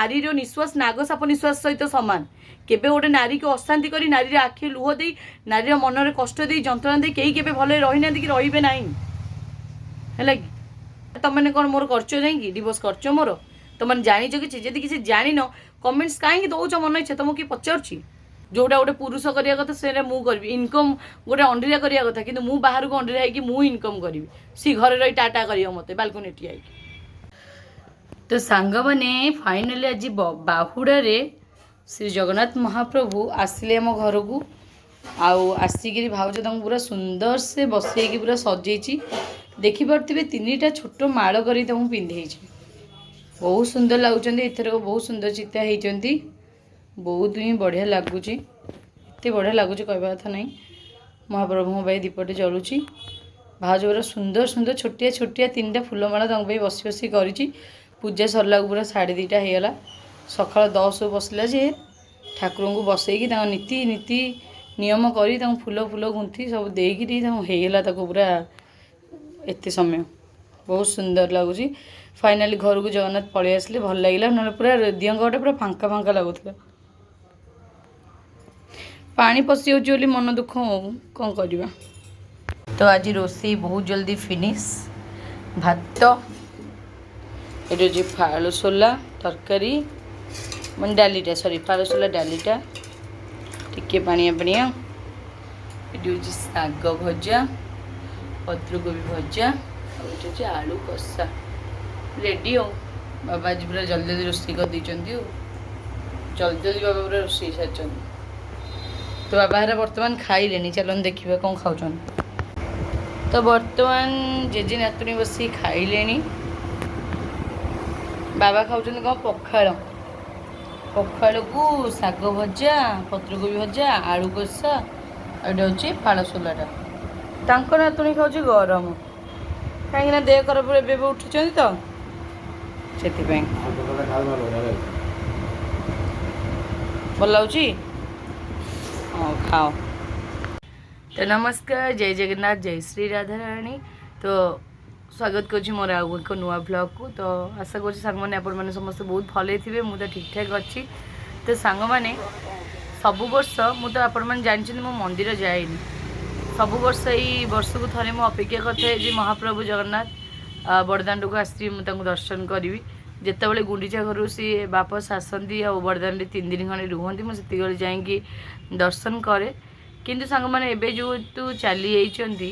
नारीर निश्वास नागसाप निश्वास सहित सामान केबे गोटे नारी को अशांति करी नारी आखि लुह दे नारीर मनरे कष्ट दे जंत्रणा दे कहीं केबे भले रही ना कि रहिबे नाही है कि तुमने कौन मोर करचो जाइए डिवोर्स करचो मोर तुमने जानिच कि जदि किसी जान कमेंट्स कहीं दौच मन इच्छा तुमको किए पचार जोटा गोटे पुरुष करिया कथा से मु करी इनकम गोटे अंडीरा करिया कथा कि मु बाहर को अंडीरा है मु इनकम करी सी घर रही टाटा कर मत बालकोनी ठिया तो सांग मैंने फाइनाली आज बाहुड़े श्री जगन्नाथ महाप्रभु आसिले आम घर को आसिक भावज पूरा सुंदर से बसई पूरा सजई देखिपे तीन छोट माड़ कर पिंधे बहुत सुंदर लगुच एथर बहुत सुंदर चिता होती बहुत ही बढ़िया लगुच एत बढ़िया लगुच कहवा कथा नहीं महाप्रभु भाई दीपटे जलुची भाज पूरा सुंदर सुंदर छोटिया छोटिया तीन फुलमाला तक बस बस कर पूजा सरला पूरा 2:30 होगला सका 10 बसला जे ठाकुर को बसईकी नीति नीति नियम करी फुल फुल गुंथी सब देकी होगला पूरा एत समय बहुत सुंदर लगुच फाइनाली घर को जगन्नाथ पलि आसले भल लगे ना पूरा दियंगटा पूरा फांका फांका लगुला पानी पशि हो मन दुख कौन करवा तो आज रोषे बहुत जल्दी फिनिश भात ये फालुसोला तरकारी मैं डालीटा सॉरी फालुसोला डालीटा टिके पानिया पानिया ये शाग भजा पत्रकोबी भजा और आलू कषा रेडी हो बाबा आज पूरा जल्दी जल्दी रोषे कर जल्दी जल्दी बाबा पूरा रोषे सारी तो बाबा हरा बर्तमान खाइले चलन देखा कौन खाऊ तो बर्तमान जेजे नातुणी बस खाइले बाबा खाऊँ कौन पखाड़ पखाड़ को शाग भजा पत्रकोबी भजा आलू कषा और ये हूँ फालुसोलाटा नातुणी खाऊँ गरम कहीं देह खराब ए उठुं तो से भल लगुच हाँ खाओ तो नमस्कार जय जगन्नाथ जय श्री राधा रानी तो स्वागत करुँच मोर आउ एक नुआ ब्लॉग को तो आशा कर सांग मैंने आपण मैंने समस्त बहुत भले थे मुझे ठीक ठाक अच्छी तो सांग मैंने सबु वर्ष मुझे आपण मैंने जानते मो मंदिर जाएनि सबु वर्ष यही वर्ष को थे मुझे अपेक्षा करते महाप्रभु जगन्नाथ बड़दाण्ड को आसी मुझे दर्शन करी जितेबाला गुंडीचा घर सी वापस आसती आ बड़दाण्ड 3 दिन खंडे रुहती मुझे जाकि दर्शन करे किंतु सांग मैंने एबे जो तू चली जाइछंती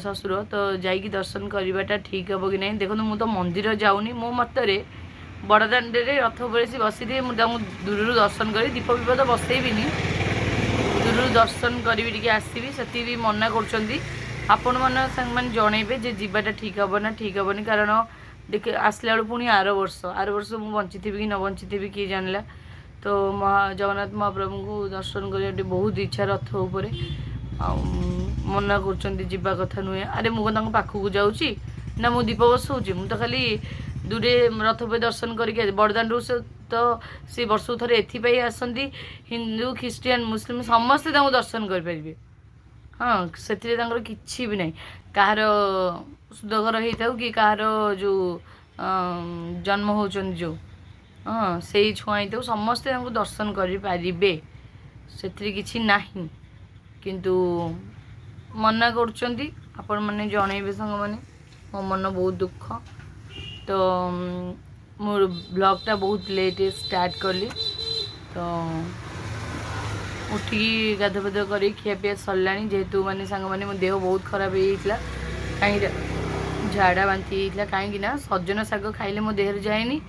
ससुर तो जाइकी दर्शन करवाटा ठीक हम कि नहीं देखो मु तो मंदिर जाऊनी मो मतरे बड़दाण्ड रथ पर सी बसी थे मुझे दूर दर्शन करी दीप विप तो बसैबिनी दूर दर्शन करी टी आसबि से मना कर आपण मैंने जनइबे जे जीवाटा ठीक हम ना ठीक हेनी कारण देख आसला बेलू पुणी आर वर्ष मुझे बंची थी कि न बंची थी किए जानला तो जगन्नाथ महाप्रभु को दर्शन करने बहुत इच्छा रथ उपर मना कर कथा नुहे अरे मुझे पाखक जाऊँगी ना मु दीप बसाऊँगी मुझे तो खाली दूरे रथ पे दर्शन करके बड़दाण्ड तो सी वर्ष थे एथपाई आसती हिंदू ख्रीस्टियान मुस्लिम समस्ते दर्शन करें हाँ से कि भी ना कहार सुधघर होता कि कहार जो जन्म होती जो हाँ से छुआ हो समस्ते दर्शन करें से कि ना किंतु मना कर मैंने जनइबे सांग मैंने मो मन बहुत दुख तो मोर ब्लॉगटा बहुत लेट स्टार्ट कली तो उठी गाध पाध कर खियापिया सरला जेहेतु मैंने सांग मैंने मो देह बहुत खराब होता कहीं झाड़ा बांति होता कहीं सजन शाग खाइले मो देह जाएनि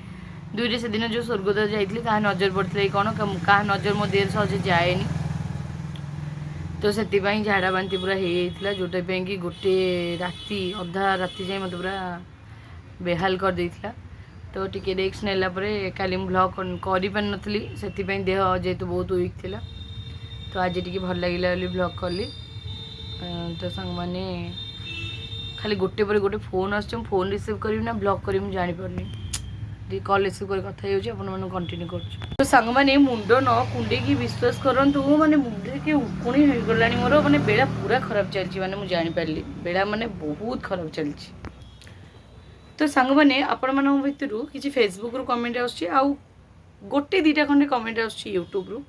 दुईटे से दिन जो स्वर्गद्वार जाइए क्या नजर पड़ता कौन क्या नजर मो देह सहजे जाएनि तो से झाड़ा बांति पूरा होता जोटापी कि गोटे राति अधा राति जाए मत पूरा बेहाल कर देता तो टिके रिस्क नेला काली ब्लॉग करी से देह जेहेतु बहुत वीक थिला तो आज टी भल लगे ब्लॉग कली तो सांग मैंने खाली गोटे पर गोटे फोन आस फोन रिसीव करी ना ब्लॉग करी मुझे जापारे कल रिसीव कर कथा हो कंटिन्यू कर तो सांग मैंने मुंड न कुंडे विश्वास करूँ मैंने मुंडे कि उकुणी हो गला मोर मैंने बेला पूरा खराब चलती मैंने मुझे जापारि बेला मैंने बहुत खराब चलती तो सांग मैंने आपण मान भितर किसी फेसबुक रु कमेंट आउट गोटे दीटा खंडे कमेंट आउट यूट्यूब रु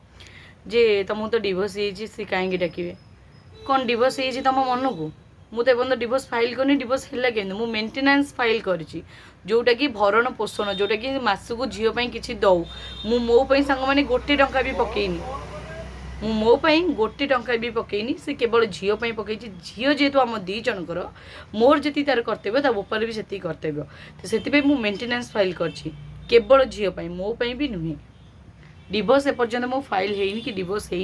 जे तुमको तो डिवोर्स सी कहीं डाके कौन डिवोर्स हो तुम मन को मुझे एवं डिवोर्स फाइल करनी डिवोर्स है कि मुझे मेंटेनेंस फाइल करी जोटा कि भरण पोषण जोटा कि मसकू झीपाई किसी दऊ मु मोपाई सांग मैंने गोटे टंका भी पकईनी मु मोपाई गोटे टंका भी पकईनी से केवल झीपाई पकई झील जेहेतु आम दी जनकर मोर जी तार कर्तव्य ऊपर भी से कर्तव्य तो से मुझे मेंटेनेंस फाइल करी केवल झीपाई मोपाई भी नुहे डिवोर्स एपर्यंत मो फाइल है कि डिवोर्स है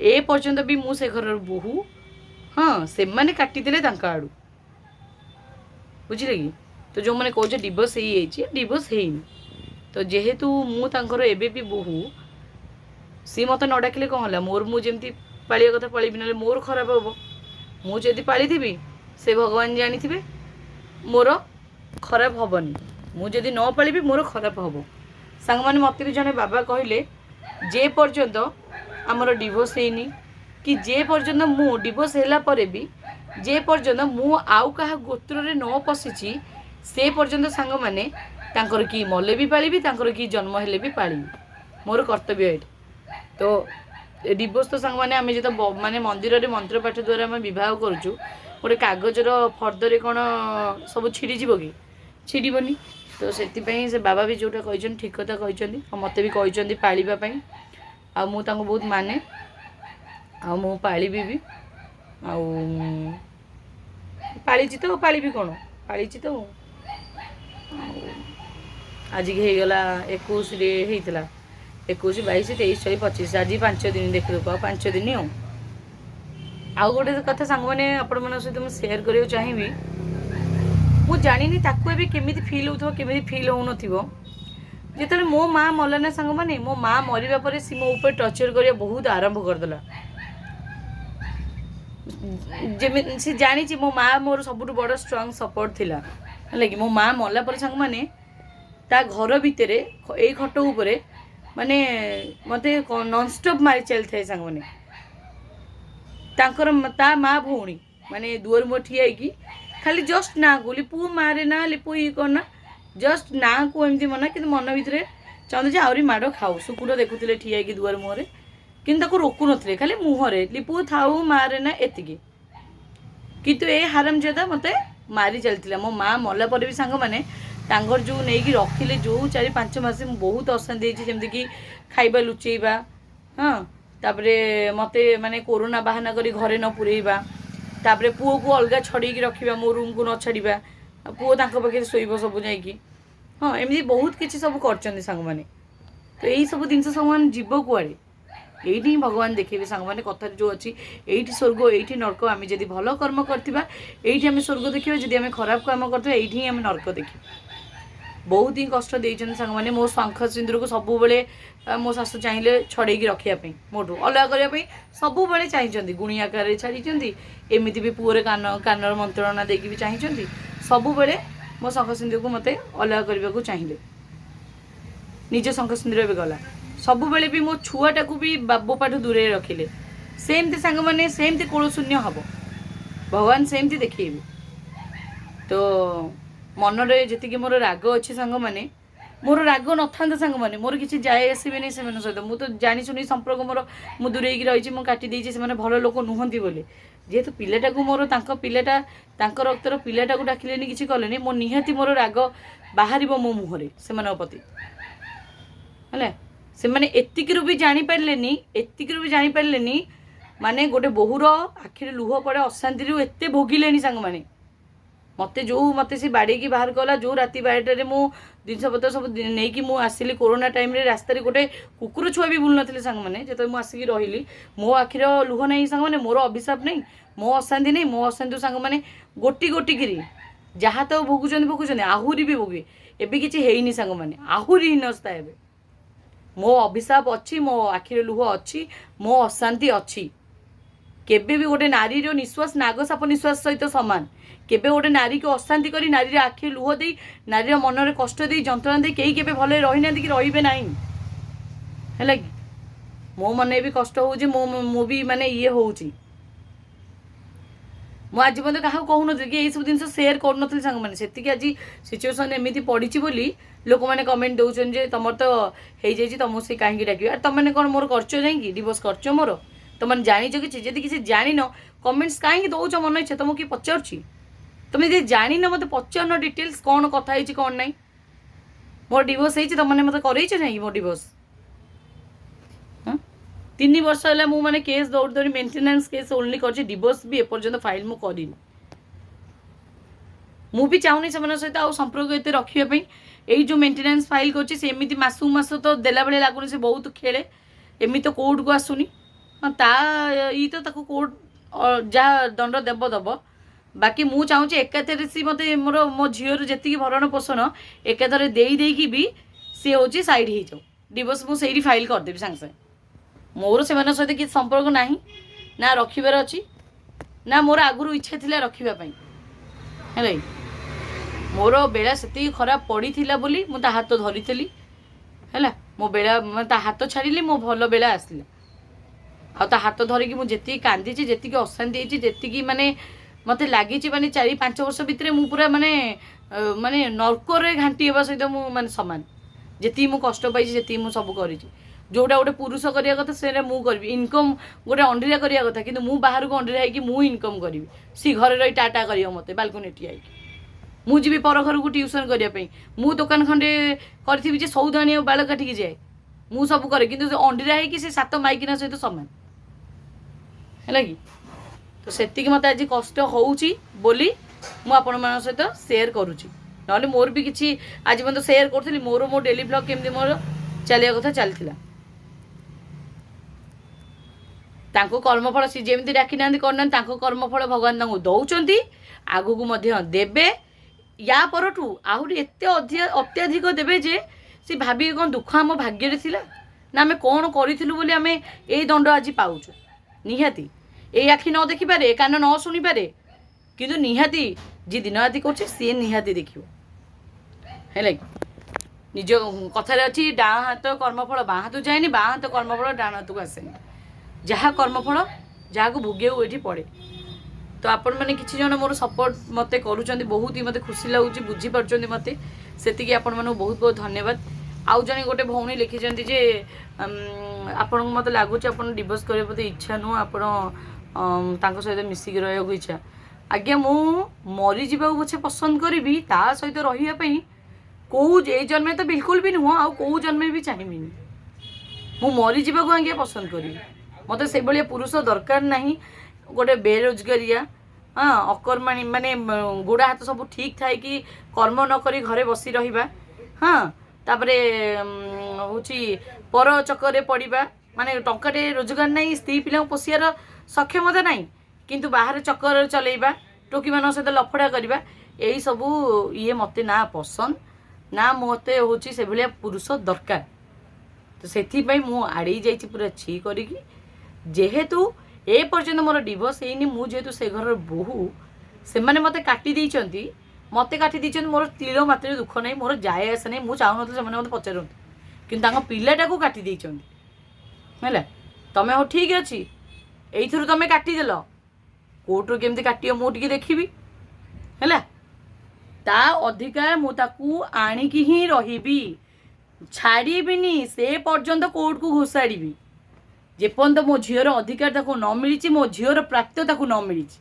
ए पर्यंत भी मु से घर बोहू हाँ से मैंने काटिदे आड़ू बुझे कि तो जो मैंने कहे डिवोर्स हो डिवोर्स है तो जेहेतु मुझर एबे भी बोहू सी मत न डाकिले कौन है मोर मुझे पालिया कथा पालिबी ना मोर खराब हम मुझे पाली थी से भगवान जानी थे मोर खराब हेनी मुझे न पाली मोर खराब हम सांग मैंने मत भी जड़े बाबा कहले जे पर्यंत आमर डिवोर्स है कि जे पर्यंत मु डिवोर्स है भी जे पर्यंत मु आउ क्या गोत्र में न पशिची से पर्यंत सांग मैंने कि मले भी पाली कि जन्म हेले भी पाली मोर कर्तव्य ये तो डिवोर्स तो सांग मैंने आम जो माने मंदिर में मंत्र पाठ द्वारा आम बह करुचु गोटे कागजर फर्दरे कौन सब छिड़ीज कि छिड़बनी तो से बाबा भी जोटा कही ठीक कथा कही मत भी कही पालिबापी आ मु बहुत माने आ मु पालिबी भी पाली तो पालिबी कौन पाली तो आज की होगला 21 होता 21 22 23 24 25 आज 5 दिन देख लो 5 दिन आउ गोटे कथा सांग मैंने आपण सहित मुझे सेयार करने चाहिए मुझे जानी ताकू भी केमी फिल हो केमी फिल हो जिते मो माँ मला ना सांग मैंने मो माँ मरवा पर सी मो ऊपर टर्चर करने बहुत आरंभ करदेला जमी सी जानी मो माँ मोर सब बड़ स्ट्रंग सपोर्ट थिला है कि मो माँ मला पर सांग मैंने ता घर भितर यही खट उपरे माने मत नॉनस्टॉप मारी चलता है सांग मैंने ता माँ भौणी माने दुआर मुँह ठिया कि खाली जस्ट ना को लिपु मारे ना लिपु ये करना जस्ट ना को एमती मना कि मन भितर चाहते जे आहरी माड़ खाऊ सुकुट देखुले ठिया कि दुआर मुहर कि रोकु नी खाली मुहरे लिपु थाऊ मारे ना एतिकी किंतु ए हारम ज्यादा मत मारी चलती मो माँ मला पर भी सांग मैंने तांगर जो नहीं रखिले जो 4-5 मास बहुत अशांति जमती कि खाइबा लुचेबा हाँ तापरे मत माने कोरोना बाहाना करी घरे न पुरेबा तापरे पुओ को अलग छड़ी रखा मो रूम को न छाड़ा पुओ पाखे शोब सब जाकि हाँ एमती बहुत किसी सब कर सांग मैंने तो यही सब जिन सब जीव कुआड़े यही भगवान देखिए सांग मैंने कथा जो अच्छी ये स्वर्ग ये नर्क आम जब भल कर्म करवा ये स्वर्ग देखा जब आम खराब कर्म करवा ये आम नर्क देखा बहुत ही कष्ट देते सांग मैंने मो शंख सिंदूर को सब मो शाशु चाहिए छड़े रखापी मोटू अलग करने सब चाहिए गुणी आकार छाड़ी एमती भी पुअर कानर मंत्रणा देकी भी चाहिए सब मो शंख सिंदूर को मत अलग करने को चाहिए निज शंख सिंदूर भी गला सब भी मो छुआटा को भी बाबोपाठू दूरे रखिले सेमती सांग मैंने सेमती कोल शून्य हम भगवान सेमती देखिए तो मनरे जी मोर राग अच्छे सांग मैंने मोर राग न था सांग मैंने मोर किसी जाए आसबे से सहित मुझे जानी शुणी संपर्क मोर मु दूरे रही काटिदे से भल लोक नुहति बोली जेहेतु पिलाटा को मोर पिलाटा रक्तर पिलाटा को डाकिले किसी कले मो निहाती मोर राग बाहर मो मुहरे से प्रति है से मैंने एतिकरू भी जानी माने गोटे बोहूर आखिर लुह पड़े अशांति एत भोगिले सांग मैंने मत से बाड़ी की बाहर कला जो राति 12टार मु जिनपतर सब नहीं मु आसिली कोरोना टाइम रे रास्तार गोटे कुकुर छुआ भी बुल नी सांग मैंने जो मुझे आसिक रही मो आखिर लुह नहीं सांग मैंने मोर अभिशाप नहीं मो अशांति नहीं मो अशांति सांग मैंने गोटी गोटी गिरी जहाँ तो भोगुंट आहुरी भी भोगे एबे किसी है सांग मैंने आहुरी हीनस्ता है मो अभिशाप अच्छी मो आखिर लुह अच्छी मो अशांति अच्छी केबे भी गोटे नारी निश्वास नागसाप निश्वास सहित सामान केबे गोटे नारी को अशांति करी नारी आखि लुह दे नारी मन में कष्ट दे जंत्रणा दे कई केबे भले रही ना कि रही ना है कि मो मन भी कष्ट हो मो भी माने ये हो ମୁଁ ଆଜି ମଧ୍ୟ କାହାକୁ କହୁନଥିଲି କି ଏଇସବୁ ଜିନିଷ ସେୟାର କରୁନଥିଲି ସାଙ୍ଗମାନେ। ସେତିକି ଆଜି ସିଚୁଏସନ୍ ଏମିତି ପଡ଼ିଛି ବୋଲି ଲୋକମାନେ କମେଣ୍ଟ ଦେଉଛନ୍ତି ଯେ ତମର ତ ହେଇଯାଇଛି, ତମକୁ ସେ କାହିଁକି ଡାକିବେ? ଆରେ ତମମାନେ କ'ଣ ମୋର କରିଛ ଯାଇକି ଡିଭୋର୍ସ କରିଛ ମୋର? ତମମାନେ ଜାଣିଛ କିଛି? ଯଦି କିଛି ଜାଣିନ କମେଣ୍ଟସ୍ କାହିଁକି ଦେଉଛ ମନ ଇଚ୍ଛା? ତମକୁ କିଏ ପଚାରୁଛି? ତମେ ଯଦି ଜାଣିନ ମୋତେ ପଚାରୁନ ଡିଟେଲ୍ସ କ'ଣ କଥା ହେଇଛି କ'ଣ ନାହିଁ। ମୋର ଡିଭୋର୍ସ ହେଇଛି, ତମମାନେ ମୋତେ କରେଇଛ ଯାଇକି ମୋ ଡିଭୋର୍ସ? 3 ବର୍ଷ ହେଲା ମୁଁ ମାନେ କେସ୍ ଦୌଡ଼ି ଦୌଡ଼ି ମେଣ୍ଟେନାନ୍ସ କେସ୍ ଓନ୍ଲି କରିଛି, ଡିଭୋର୍ସ ବି ଏପର୍ଯ୍ୟନ୍ତ ଫାଇଲ୍ ମୁଁ କରିନି। ମୁଁ ବି ଚାହୁଁନି ସେମାନଙ୍କ ସହିତ ଆଉ ସମ୍ପର୍କ ଏତେ ରଖିବା ପାଇଁ। ଏଇ ଯେଉଁ ମେଣ୍ଟେନାନ୍ସ ଫାଇଲ୍ କରୁଛି ସେ ଏମିତି ମାସକୁ ମାସ ତ ଦେଲା ଭଳିଆ ଲାଗୁନି, ସେ ବହୁତ ଖେଳେ। ଏମିତି ତ କୋର୍ଟକୁ ଆସୁନି। ହଁ ତା ଇ ତ ତାକୁ କୋର୍ଟ ଯାହା ଦଣ୍ଡ ଦେବ। ବାକି ମୁଁ ଚାହୁଁଛି ଏକାଥରେ ସି ମୋତେ ମୋର ମୋ ଝିଅର ଯେତିକି ଭରଣ ପୋଷଣ ଏକାଥରେ ଦେଇକି ବି ସିଏ ହେଉଛି ସାଇଡ଼୍ ହେଇଯାଉ। ଡିଭୋର୍ସ ମୁଁ ସେଇଠି ଫାଇଲ୍ କରିଦେବି ସାଙ୍ଗେ ସାଙ୍ଗେ। ମୋର ସେମାନଙ୍କ ସହିତ କିଛି ସମ୍ପର୍କ ନାହିଁ, ନା ରଖିବାର ଅଛି, ନା ମୋର ଆଗରୁ ଇଚ୍ଛା ଥିଲା ରଖିବା ପାଇଁ। ହେଲା, ମୋର ବେଳା ସେତିକି ଖରାପ ପଡ଼ିଥିଲା ବୋଲି ମୁଁ ତା ହାତ ଧରିଥିଲି। ହେଲା, ମୋ ବେଳା ତା ହାତ ଛାଡ଼ିଲି, ମୋ ଭଲ ବେଳା ଆସିଲା। ଆଉ ତା ହାତ ଧରିକି ମୁଁ ଯେତିକି କାନ୍ଦିଛି, ଯେତିକି ଅଶାନ୍ତି ହେଇଛି, ଯେତିକି ମାନେ ମୋତେ ଲାଗିଛି, ମାନେ 4-5 ବର୍ଷ ଭିତରେ ମୁଁ ପୁରା ମାନେ ନର୍କରେ ଘାଣ୍ଟି ହେବା ସହିତ ମୁଁ ମାନେ ସମାନ। ଯେତିକି ମୁଁ କଷ୍ଟ ପାଇଛି, ଯେତିକି ମୁଁ ସବୁ କରିଛି। ଯେଉଁଟା ଗୋଟେ ପୁରୁଷ କରିବା କଥା ସେଇଟା ମୁଁ କରିବି। ଇନକମ୍ ଗୋଟେ ଅଣ୍ଡିରା କରିବା କଥା, କିନ୍ତୁ ମୁଁ ବାହାରକୁ ଅଣ୍ଡିରା ହେଇକି ମୁଁ ଇନକମ୍ କରିବି। ସି ଘରେ ରହି ଟାଟା କରିବ ମୋତେ ବାଲକୋନି ଠିଆ ହେଇକି। ମୁଁ ଯିବି ପର ଘରକୁ ଟ୍ୟୁସନ୍ କରିବା ପାଇଁ। ମୁଁ ଦୋକାନ ଖଣ୍ଡେ କରିଥିବି ଯେ ସଉଦା ଆଣି ବାଳ କାଟିକି ଯାଏ। ମୁଁ ସବୁ କରେ, କିନ୍ତୁ ଅଣ୍ଡିରା ହେଇକି ସେ 7 ମାଇକିନା ସହିତ ସମାନ। ହେଲା କି? ତ ସେତିକି ମୋତେ ଆଜି କଷ୍ଟ ହେଉଛି ବୋଲି ମୁଁ ଆପଣମାନଙ୍କ ସହିତ ସେୟାର କରୁଛି। ନହେଲେ ମୋର ବି କିଛି ଆଜି ପର୍ଯ୍ୟନ୍ତ ସେୟାର କରୁଥିଲି। ମୋ ଡେଲି ବ୍ଲଗ୍ କେମିତି ମୋର ଚାଲିବା କଥା ଚାଲିଥିଲା। ତାଙ୍କୁ କର୍ମଫଳ ସେ ଯେମିତି ଡାକି ନାହାନ୍ତି କରିନାହାନ୍ତି, ତାଙ୍କ କର୍ମଫଳ ଭଗବାନ ତାଙ୍କୁ ଦେଉଛନ୍ତି, ଆଗକୁ ମଧ୍ୟ ଦେବେ। ୟା ପରଠୁ ଆହୁରି ଏତେ ଅତ୍ୟଧିକ ଦେବେ ଯେ ସେ ଭାବିବେ କ'ଣ ଦୁଃଖ ଆମ ଭାଗ୍ୟରେ ଥିଲା, ନା ଆମେ କ'ଣ କରିଥିଲୁ ବୋଲି ଆମେ ଏଇ ଦଣ୍ଡ ଆଜି ପାଉଛୁ। ନିହାତି ଏଇ ଆଖି ନ ଦେଖିପାରେ, ଏ କାନ ନ ଶୁଣିପାରେ, କିନ୍ତୁ ନିହାତି ଯିଏ ଦିନ ରାତି କରୁଛି ସିଏ ନିହାତି ଦେଖିବ। ହେଲା କି? ନିଜ କଥାରେ ଅଛି ଡାହାଣ ହାତ କର୍ମଫଳ ବାଁ ହାତକୁ ଯାଏନି, ବାଁ ହାତ କର୍ମଫଳ ଡାହାଣ ହାତକୁ ଆସେନି। ଯାହା କର୍ମଫଳ ଯାହାକୁ ଭୋଗିବାକୁ ଏଠି ପଡ଼େ। ତ ଆପଣମାନେ କିଛି ଜଣ ମୋର ସପୋର୍ଟ ମୋତେ କରୁଛନ୍ତି, ବହୁତ ହି ମୋତେ ଖୁସି ଲାଗୁଛି, ବୁଝିପାରୁଛନ୍ତି ମୋତେ। ସେତିକି ଆପଣମାନଙ୍କୁ ବହୁତ ବହୁତ ଧନ୍ୟବାଦ। ଆଉ ଜଣେ ଗୋଟେ ଭଉଣୀ ଲେଖିଛନ୍ତି ଯେ ଆପଣଙ୍କୁ ମୋତେ ଲାଗୁଛି ଆପଣ ଡିଭୋର୍ସ କରିବା ବୋଧେ ଇଚ୍ଛା ନୁହଁ, ଆପଣ ତାଙ୍କ ସହିତ ମିଶିକି ରହିବାକୁ ଇଚ୍ଛା। ଆଜ୍ଞା, ମୁଁ ମରିଯିବାକୁ ପଛେ ପସନ୍ଦ କରିବି, ତା ସହିତ ରହିବା ପାଇଁ ଏଇ ଜନ୍ମେ ତ ବିଲକୁଲ ବି ନୁହଁ, ଆଉ କେଉଁ ଜନ୍ମେ ବି ଚାହିଁବିନି। ମୁଁ ମରିଯିବାକୁ ଆଜ୍ଞା ପସନ୍ଦ କରିବି। ମୋତେ ସେଇଭଳିଆ ପୁରୁଷ ଦରକାର ନାହିଁ। ଗୋଟେ ବେରୋଜଗାରିଆ, ଅକର୍ମାଣୀ, ମାନେ ଗୋଡ଼ ହାତ ସବୁ ଠିକ୍ ଥାଇକି କର୍ମ ନ କରି ଘରେ ବସି ରହିବା, ତାପରେ ହେଉଛି ପର ଚକରେ ପଡ଼ିବା, ମାନେ ଟଙ୍କାଟେ ରୋଜଗାର ନାହିଁ, ସ୍ତ୍ରୀ ପିଲାଙ୍କୁ ପୋଷିବାର ସକ୍ଷମତା ନାହିଁ, କିନ୍ତୁ ବାହାରେ ଚକର ଚଲେଇବା, ଟୋକିମାନଙ୍କ ସହିତ ଲଫଡ଼ା କରିବା, ଏଇସବୁ ମୋତେ ନା ପସନ୍ଦ, ନା ମୋତେ ହେଉଛି ସେଭଳିଆ ପୁରୁଷ ଦରକାର। ତ ସେଥିପାଇଁ ମୁଁ ଆଡ଼େଇ ଯାଇଛି ପୁରା ଛି କରିକି। ଯେହେତୁ ଏ ପର୍ଯ୍ୟନ୍ତ ମୋର ଡିଭୋର୍ସ ହେଇନି, ମୁଁ ଯେହେତୁ ସେ ଘରର ବୋହୂ, ସେମାନେ ମୋତେ କାଟି ଦେଇଛନ୍ତି। ମୋର ତିଳ ମାତ୍ରେ ଦୁଃଖ ନାହିଁ, ମୋର ଯାଏ ଆସେ ନାହିଁ। ମୁଁ ଚାହୁଁନଥିଲି ସେମାନେ ମୋତେ ପଚାରନ୍ତି, କିନ୍ତୁ ତାଙ୍କ ପିଲାଟାକୁ କାଟି ଦେଇଛନ୍ତି। ହେଲା, ତମେ ହଉ ଠିକ୍ ଅଛି, ଏଇଥିରୁ ତମେ କାଟିଦେଲ, କୋର୍ଟରୁ କେମିତି କାଟିବ ମୁଁ ଟିକେ ଦେଖିବି। ହେଲା, ତା ଅଧିକାର ମୁଁ ତାକୁ ଆଣିକି ହିଁ ରହିବି, ଛାଡ଼ିବିନି। ସେ ପର୍ଯ୍ୟନ୍ତ କୋର୍ଟକୁ ଘୋଷାଡ଼ିବି ଯେପର୍ଯ୍ୟନ୍ତ ମୋ ଝିଅର ଅଧିକାର ତାକୁ ନ ମିଳିଛି, ମୋ ଝିଅର ପ୍ରାପ୍ୟ ତାକୁ ନ ମିଳିଛି।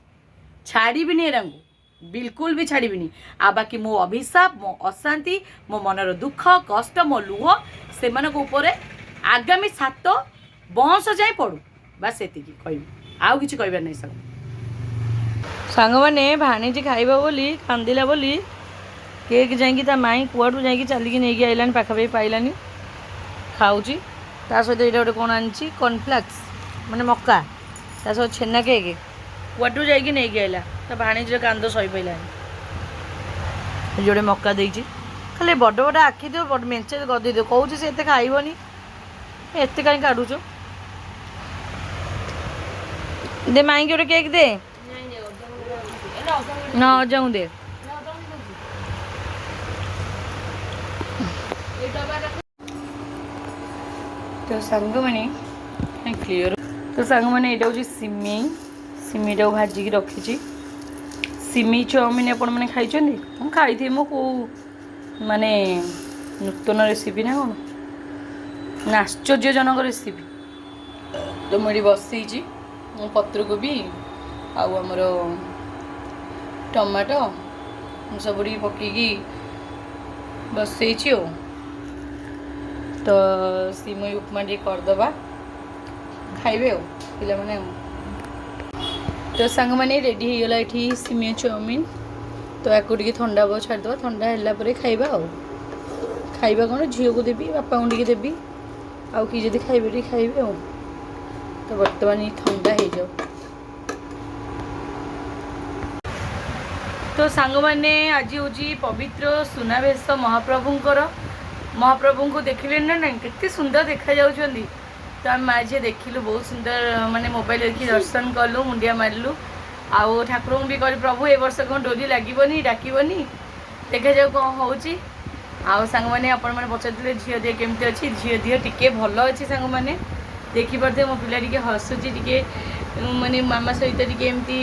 ଛାଡ଼ିବିନି ଏରାଙ୍କୁ, ବିଲକୁଲ ବି ଛାଡ଼ିବିନି। ଆଉ ବାକି ମୋ ଅଭିଶାପ, ମୋ ଅଶାନ୍ତି, ମୋ ମନର ଦୁଃଖ କଷ୍ଟ, ମୋ ଲୁହ ସେମାନଙ୍କ ଉପରେ ଆଗାମୀ 7 ବଂଶ ଯାଏ ପଡ଼ୁ। ବାସ୍ ସେତିକି କହିବି, ଆଉ କିଛି କହିବାର ନାହିଁ। ସାଙ୍ଗମାନେ ଭାଣିଜି ଖାଇବା ବୋଲି କାନ୍ଦିଲା ବୋଲି କେକ୍ ଯାଇକି ତା ମାଇଁ କୁଆଡ଼ୁ ଯାଇକି ଚାଲିକି ନେଇକି ଆଇଲାନି, ପାଖାପାଖି ପାଇଲାନି, ଖାଉଛି। ତା ସହିତ ଏଇଟା ଗୋଟେ କ'ଣ ଆଣିଛି, କର୍ଣ୍ଣଫ୍ଲେକ୍ସ ମାନେ ମକା, ତା ସହିତ ଛେନା କେକ୍ କୁଆଡ଼ୁ ଯାଇକି ନେଇକି ଆଇଲା। ତା ଭାଣିଜିର କାନ୍ଦ ସହିପାରିଲାନି। ଯୋଡ଼େ ମକା ଦେଇଛି, ଖାଲି ବଡ଼ ବଡ଼ ଆଖି ଦିଅ, ବଡ଼ ମେଞ୍ଚେ ଗଦେଇ ଦିଅ। କହୁଛି ସେ ଏତେ ଖାଇବନି, ଏତେ କାହିଁ କାଢ଼ୁଛ? ଦେ ମାଇଁକି ଗୋଟେ କେକ୍ ଦେ, ନା ଅଜାଙ୍କୁ ଦେ। ତ ସାଙ୍ଗମାନେ କ୍ଲିଅର, ତ ସାଙ୍ଗମାନେ ଏଇଟା ହେଉଛି ସିମେଇଟାକୁ ଭାଜିକି ରଖିଛି। सिमी चाउमिन आपण मैंने खाई खाई मो को माने नूतन रेसिपी ना कौन आश्चर्यजनक रेसिपी। तो मुझे बसई पत्रकोबी आमर टमाटो सब पकईकी बसई तो सिमई उपमा टे करदे खाइबे पे मैंने। तो सांग मैंने रेडी हो गला ये सिमिया चाउमिन। तो या ठंडा बहुत छाड़द ठंडा है खाइबा खाइबा कौन झील को देवी बापा को टे देवी आउ कि जब खाइबे खाइबे आ। तो बर्तमान ये ठंडा हो जाओ। तो सांग मैंने आज हूँ पवित्र सुनावेश महाप्रभु को देखिले ना ना केते सुंदर देखा जाउछंदी। तो आम आज देखिलु बहुत सुंदर माने मोबाइल देखी दर्शन कलु मुंडिया मारलु आउ ठाकुर भी कह प्रभु ए वर्ष कौन डोरी लगे डाकबनी देखा जाऊ कौन हो। सांग मैंने आपण मैंने पचारे झील दिह केमती अच्छी झील दिह टी भल अच्छी सांग मैंने देखिपे मो पिला टे हसुची टे माने मामा सहित टे एमती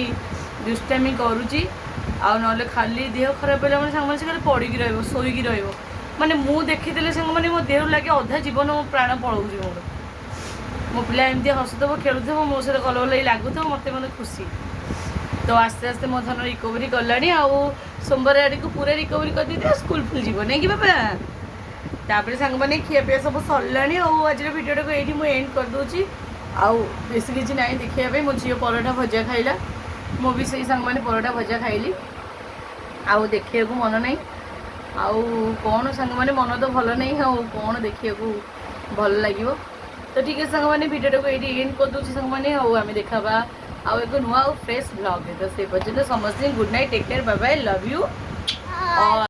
दुष्टामी करुच्ची आ ना खाली देह खराब है मैंने सांग खाली पड़ी शोईकी माने मु देखी सांग मैंने मो देह लगे अधा जीवन मो प्राण पलाऊँ मोर मो पिला एमती हसुव खेलुव मो सहित कल कल लगुव मत मतलब खुशी। तो आस्ते आस्ते मो धन रिकवरी कला सोमवार आड़ को पूरा रिकवरी कर दी स्कूल फुल जीव नहीं कि बापा। तापर सांग मैंने खियापिया सब सरला आज भिडियो को ये मुझे एंड करदे बेस किसी ना देखा मो झील परोठा भजा खाइला मो भी सही सांग मैंने परोठा भजा खाइली आउ देखा मन ना आउ कौन सांग मैंने मन तो भल नहीं आउ कौन देखा भल लगे। तो ठीक है सांग मैंने भिडियो को ये एंड कर दूसरी सांग मैंने आम देखा आउ एक नुआ फ्रेश ब्लॉग है। तो से पर्यटन समस्त good night take care bye bye love you.